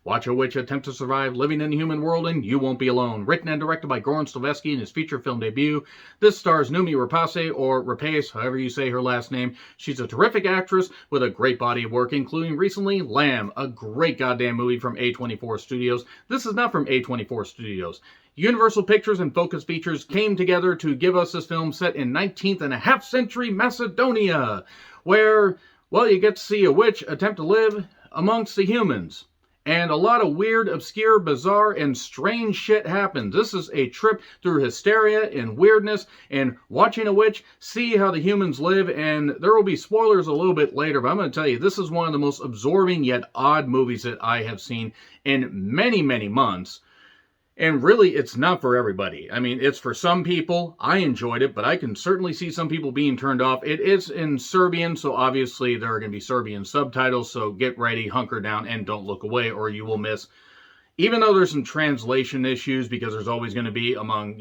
Watch a witch attempt to survive living in the human world, and you won't be alone. Written and directed by Goran Stilevsky in his feature film debut. This stars Numi Rapace, or Rapace, however you say her last name. She's a terrific actress with a great body of work, including recently Lamb, a great goddamn movie from A24 Studios. This is not from A24 Studios. Universal Pictures and Focus Features came together to give us this film set in 19th and a half century Macedonia, where, well, you get to see a witch attempt to live amongst the humans. And a lot of weird, obscure, bizarre, and strange shit happens. This is a trip through hysteria and weirdness and watching a witch, see how the humans live, and there will be spoilers a little bit later, but I'm going to tell you, this is one of the most absorbing yet odd movies that I have seen in many, many months. And really, it's not for everybody. I mean, it's for some people. I enjoyed it, but I can certainly see some people being turned off. It is in Serbian, so obviously there are going to be Serbian subtitles, so get ready, hunker down, and don't look away, or you will miss. Even though there's some translation issues, because there's always going to be among,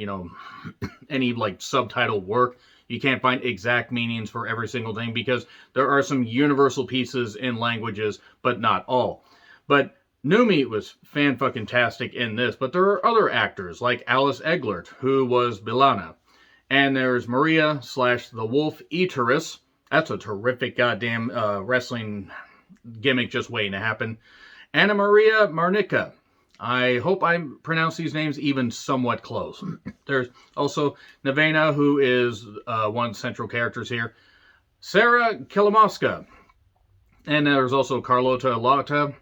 any, subtitle work, you can't find exact meanings for every single thing, because there are some universal pieces in languages, but not all. But Numi was fan-fucking-tastic in this, but there are other actors, like Alice Eglert, who was Bilana. And there's Maria / the Wolf Eateress. That's a terrific goddamn wrestling gimmick just waiting to happen. Anna Maria Marnica. I hope I pronounce these names even somewhat close. There's also Nevena, who is one of the central characters here. Sarah Kilimowska. And there's also Carlota Lata.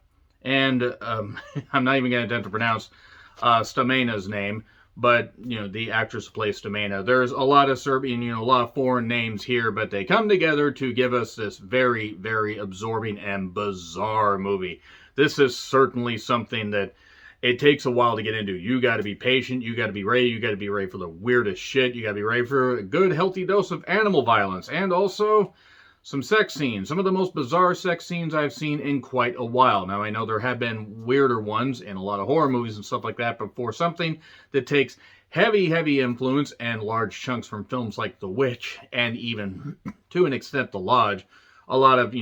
And I'm not even going to attempt to pronounce Stamena's name, but, the actress who plays Stamena. There's a lot of Serbian, a lot of foreign names here, but they come together to give us this very, very absorbing and bizarre movie. This is certainly something that it takes a while to get into. You got to be patient, you got to be ready, you got to be ready for the weirdest shit, you got to be ready for a good, healthy dose of animal violence, and also some sex scenes. Some of the most bizarre sex scenes I've seen in quite a while. Now, I know there have been weirder ones in a lot of horror movies and stuff like that, but for something that takes heavy, heavy influence and large chunks from films like The Witch, and even, to an extent, The Lodge, a lot of,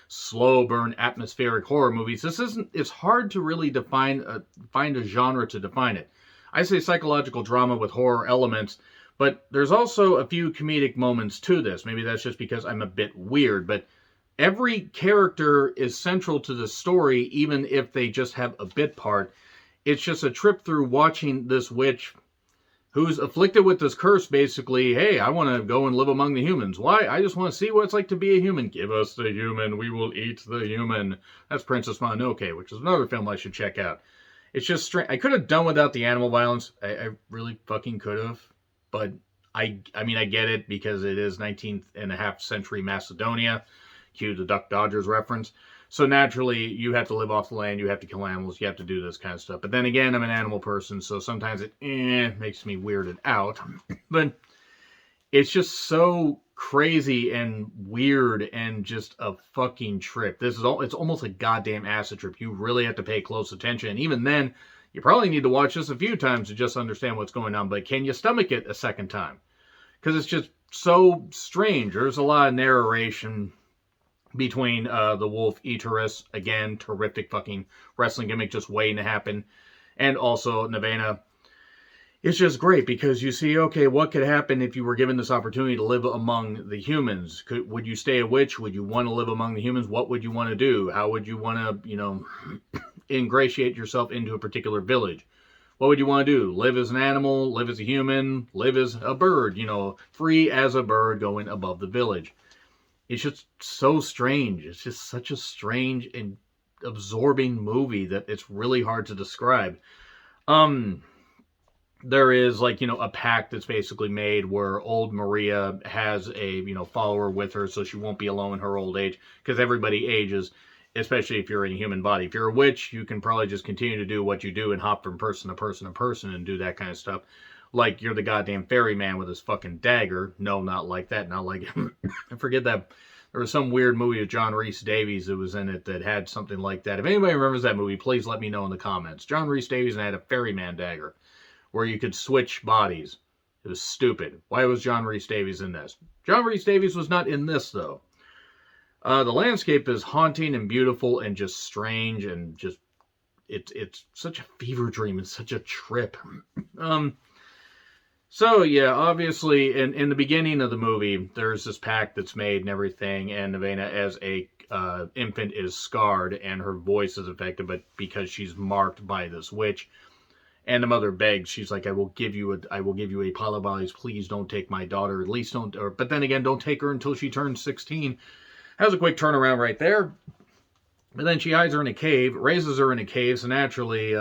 slow burn atmospheric horror movies, it's hard to really find a genre to define it. I say psychological drama with horror elements, but there's also a few comedic moments to this. Maybe that's just because I'm a bit weird, but every character is central to the story, even if they just have a bit part. It's just a trip through watching this witch who's afflicted with this curse, basically. Hey, I want to go and live among the humans. Why? I just want to see what it's like to be a human. Give us the human. We will eat the human. That's Princess Mononoke, which is another film I should check out. It's just strange. I could have done without the animal violence. I really fucking could have. But I get it, because it is 19th and a half century Macedonia. Cue the Duck Dodgers reference. So naturally, you have to live off the land, you have to kill animals, you have to do this kind of stuff. But then again, I'm an animal person, so sometimes it makes me weirded out. But it's just so crazy and weird and just a fucking trip. It's almost a goddamn acid trip. You really have to pay close attention. And even then, you probably need to watch this a few times to just understand what's going on, but can you stomach it a second time? Because it's just so strange. There's a lot of narration between the Wolf Eateress, again, terrific fucking wrestling gimmick just waiting to happen, and also Nevena. It's just great because you see, okay, what could happen if you were given this opportunity to live among the humans? Would you stay a witch? Would you want to live among the humans? What would you want to do? How would you want to, ingratiate yourself into a particular village? What would you want to do? Live as an animal, live as a human, live as a bird, free as a bird going above the village. It's just so strange. It's just such a strange and absorbing movie that it's really hard to describe. There is a pact that's basically made where old Maria has a, follower with her so she won't be alone in her old age, because everybody ages, especially if you're in a human body. If you're a witch, you can probably just continue to do what you do and hop from person to person to person and do that kind of stuff. Like you're the goddamn ferryman with his fucking dagger. No, not like that. Not like... I forget that. There was some weird movie with John Rhys Davies that was in it that had something like that. If anybody remembers that movie, please let me know in the comments. John Rhys Davies had a ferryman dagger where you could switch bodies. It was stupid. Why was John Rhys Davies in this? John Rhys Davies was not in this, though. The landscape is haunting and beautiful and just strange and just it's such a fever dream. It's such a trip. So yeah, obviously in the beginning of the movie, there's this pact that's made and everything, and Nevena as a infant is scarred and her voice is affected, but because she's marked by this witch, and the mother begs, she's like, I will give you a Palabalis, please don't take my daughter, at least don't, but then again, don't take her until she turns 16. Has a quick turnaround right there. But then she hides her in a cave, raises her in a cave, so naturally,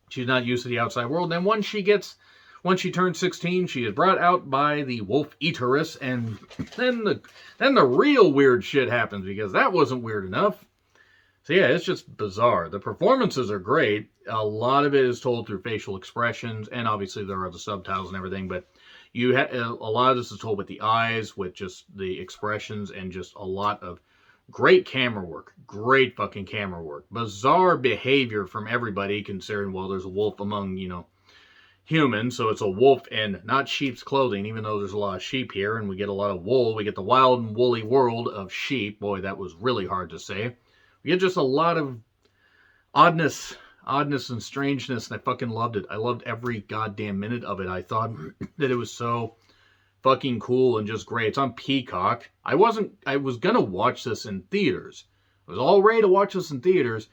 she's not used to the outside world. Then once she turns 16, she is brought out by the wolf eateress, and then the real weird shit happens, because that wasn't weird enough. So yeah, it's just bizarre. The performances are great. A lot of it is told through facial expressions, and obviously there are the subtitles and everything, but a lot of this is told with the eyes, with just the expressions, and just a lot of great camera work. Great fucking camera work. Bizarre behavior from everybody, considering, well, there's a wolf among, humans, so it's a wolf in not sheep's clothing, even though there's a lot of sheep here, and we get a lot of wool. We get the wild and woolly world of sheep. Boy, that was really hard to say. We get just a lot of oddness and strangeness, and I fucking loved it. I loved every goddamn minute of it. I thought that it was so fucking cool and just great. It's on Peacock. I was gonna watch this in theaters. I was all ready to watch this in theaters,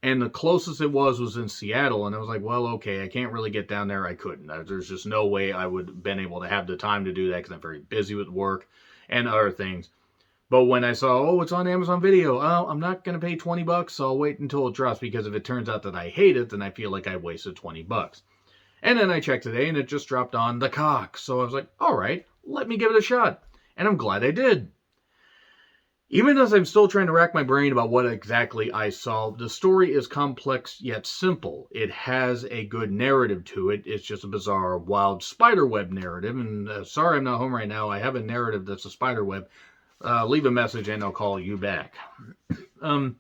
and the closest it was in Seattle, and I was like, well, okay, I can't really get down there. I couldn't. There's just no way I would have been able to have the time to do that, because I'm very busy with work and other things. But when I saw, it's on Amazon Video, I'm not going to pay $20, so I'll wait until it drops, because if it turns out that I hate it, then I feel like I wasted $20. And then I checked today, and it just dropped on the Cock. So I was like, all right, let me give it a shot. And I'm glad I did. Even as I'm still trying to rack my brain about what exactly I saw, the story is complex yet simple. It has a good narrative to it. It's just a bizarre, wild spiderweb narrative. And sorry I'm not home right now. I have a narrative that's a spiderweb. Leave a message and I'll call you back. And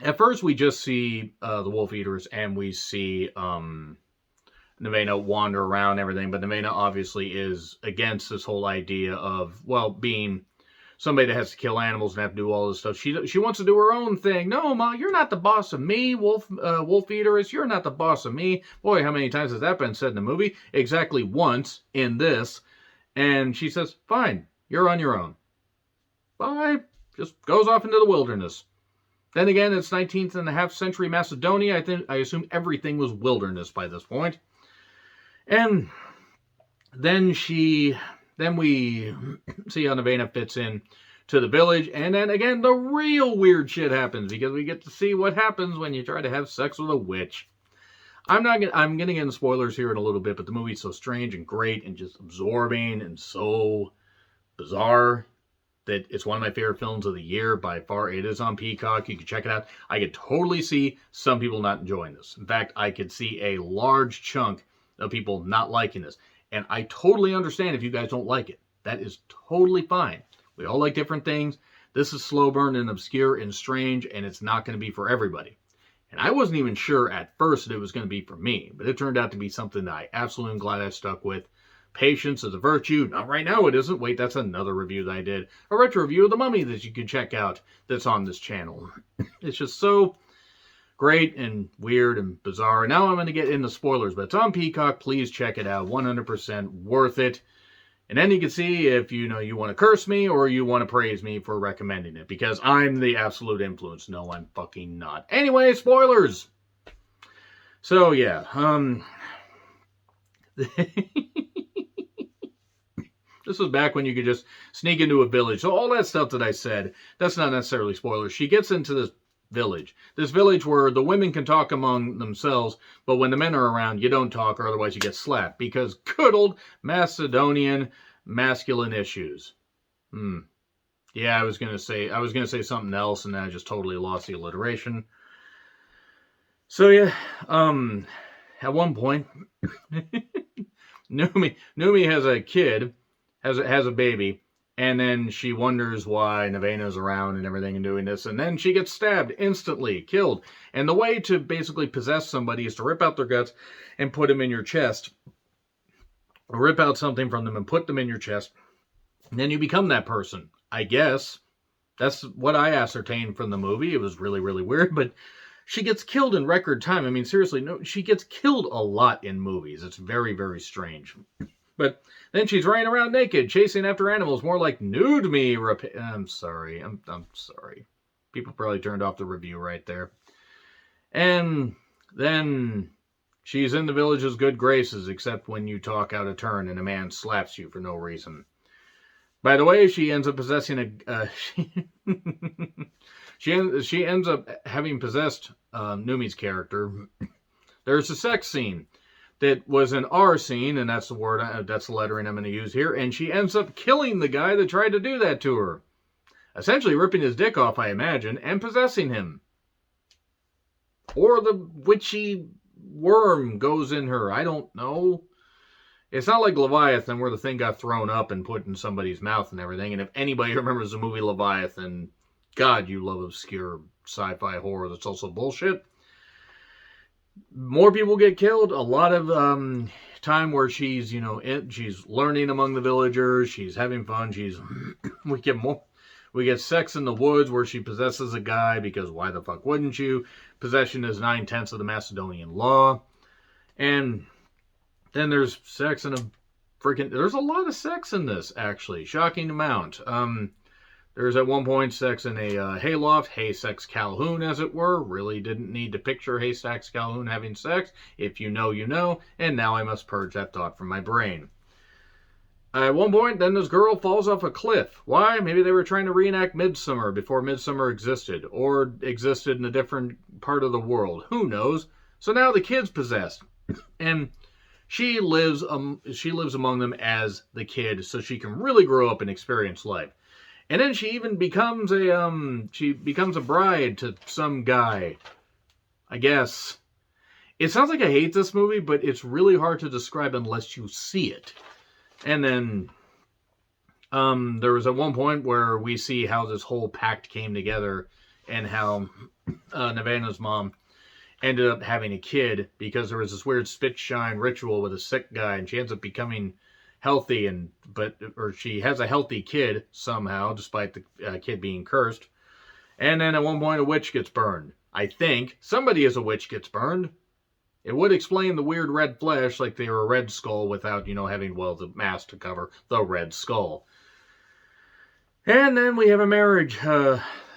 at first we just see the wolf eaters, and we see Nevena wander around and everything. But Nevena obviously is against this whole idea of, well, being somebody that has to kill animals and have to do all this stuff. She wants to do her own thing. No, Ma, you're not the boss of me, wolf eateress. You're not the boss of me. Boy, how many times has that been said in the movie? Exactly once in this. And she says, fine, you're on your own. Bye. Just goes off into the wilderness. Then again, it's 19th and a half century Macedonia. I assume everything was wilderness by this point. And then we see how Nevena fits in to the village, and then again the real weird shit happens, because we get to see what happens when you try to have sex with a witch. I'm getting into spoilers here in a little bit, but the movie's so strange and great and just absorbing and so bizarre that it's one of my favorite films of the year by far. It is on Peacock. You can check it out. I could totally see some people not enjoying this. In fact, I could see a large chunk of people not liking this. And I totally understand if you guys don't like it. That is totally fine. We all like different things. This is slow burn and obscure and strange, and it's not going to be for everybody. And I wasn't even sure at first that it was going to be for me, but it turned out to be something that I absolutely am glad I stuck with. Patience is a virtue. Not right now, it isn't. Wait, that's another review that I did. A retro review of The Mummy that you can check out that's on this channel. It's just so great and weird and bizarre. Now I'm going to get into spoilers, but it's on Peacock. Please check it out. 100% worth it. And then you can see if you want to curse me or you want to praise me for recommending it, because I'm the absolute influence. No, I'm fucking not. Anyway, spoilers. So yeah, this was back when you could just sneak into a village. So all that stuff that I said, that's not necessarily spoilers. She gets into this village where the women can talk among themselves, but when the men are around, you don't talk, or otherwise you get slapped, because good old Macedonian masculine issues. Yeah, I was gonna say something else, and then I just totally lost the alliteration. So yeah, at one point, Numi has a kid, has a baby. And then she wonders why Nevena's around and everything and doing this. And then she gets stabbed instantly, killed. And the way to basically possess somebody is to rip out their guts and put them in your chest. Or rip out something from them and put them in your chest. And then you become that person, I guess. That's what I ascertained from the movie. It was really, really weird, but she gets killed in record time. I mean, seriously, no, she gets killed a lot in movies. It's very, very strange. But then she's running around naked, chasing after animals, more like nude me. I'm sorry. I'm sorry. People probably turned off the review right there. And then she's in the village's good graces, except when you talk out of turn and a man slaps you for no reason. By the way, she ends up possessing she ends up having possessed Numi's character. There's a sex scene that was an R scene, and that's the word, that's the lettering I'm going to use here. And she ends up killing the guy that tried to do that to her, essentially ripping his dick off, I imagine, and possessing him. Or the witchy worm goes in her. I don't know. It's not like Leviathan, where the thing got thrown up and put in somebody's mouth and everything. And if anybody remembers the movie Leviathan, God, you love obscure sci-fi horror that's also bullshit. More people get killed. A lot of time where she's, she's learning among the villagers. She's having fun. We get sex in the woods where she possesses a guy, because why the fuck wouldn't you? Possession is 9/10 of the Macedonian law. And then there's sex in there's a lot of sex in this, actually. Shocking amount. There's at one point sex in a hayloft, Haystacks Calhoun, as it were. Really didn't need to picture Haystacks Calhoun having sex. If you know, you know. And now I must purge that thought from my brain. At one point, then this girl falls off a cliff. Why? Maybe they were trying to reenact Midsummer before Midsummer existed, or existed in a different part of the world. Who knows? So now the kid's possessed. And she lives among them as the kid, so she can really grow up and experience life. And then she even becomes a bride to some guy, I guess. It sounds like I hate this movie, but it's really hard to describe unless you see it. And then there was at one point where we see how this whole pact came together, and how Nevada's mom ended up having a kid because there was this weird spit shine ritual with a sick guy, and she ends up becoming healthy, or she has a healthy kid somehow, despite the kid being cursed. And then at one point a witch gets burned. I think somebody as a witch gets burned. It would explain the weird red flesh, like they were a red skull without, having, the mask to cover the red skull. And then we have a marriage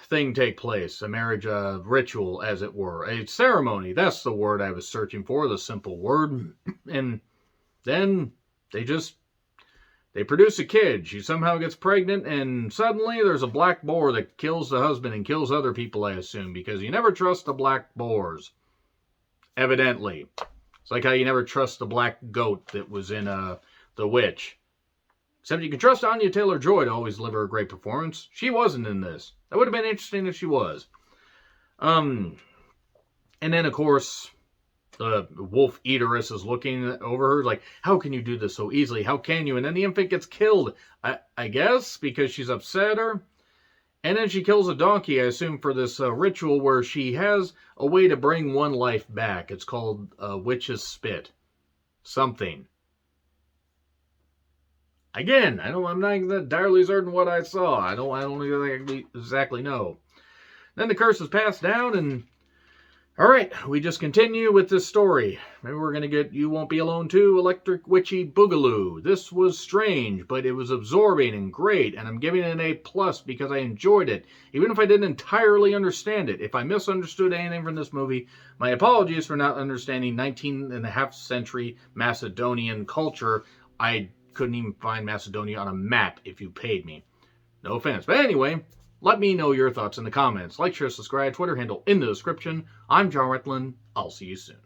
thing take place, a marriage ritual, as it were, a ceremony. That's the word I was searching for, the simple word. And then they produce a kid. She somehow gets pregnant, and suddenly there's a black boar that kills the husband and kills other people, I assume, because you never trust the black boars. Evidently. It's like how you never trust the black goat that was in The Witch. Except you can trust Anya Taylor-Joy to always deliver a great performance. She wasn't in this. That would have been interesting if she was. And then, of course, the wolf eateress is looking over her like, how can you do this so easily? How can you? And then the infant gets killed, I guess, because she's upset her. And then she kills a donkey, I assume, for this ritual where she has a way to bring one life back. It's called Witch's Spit. Something. Again, I'm not entirely certain what I saw. I don't exactly know. Then the curse is passed down, and alright, we just continue with this story. Maybe we're going to get You Won't Be Alone 2, Electric Witchy Boogaloo. This was strange, but it was absorbing and great, and I'm giving it an A+ because I enjoyed it, even if I didn't entirely understand it. If I misunderstood anything from this movie, my apologies for not understanding 19.5 century Macedonian culture. I couldn't even find Macedonia on a map if you paid me. No offense. But anyway, let me know your thoughts in the comments. Like, share, subscribe, Twitter handle in the description. I'm John Retlin. I'll see you soon.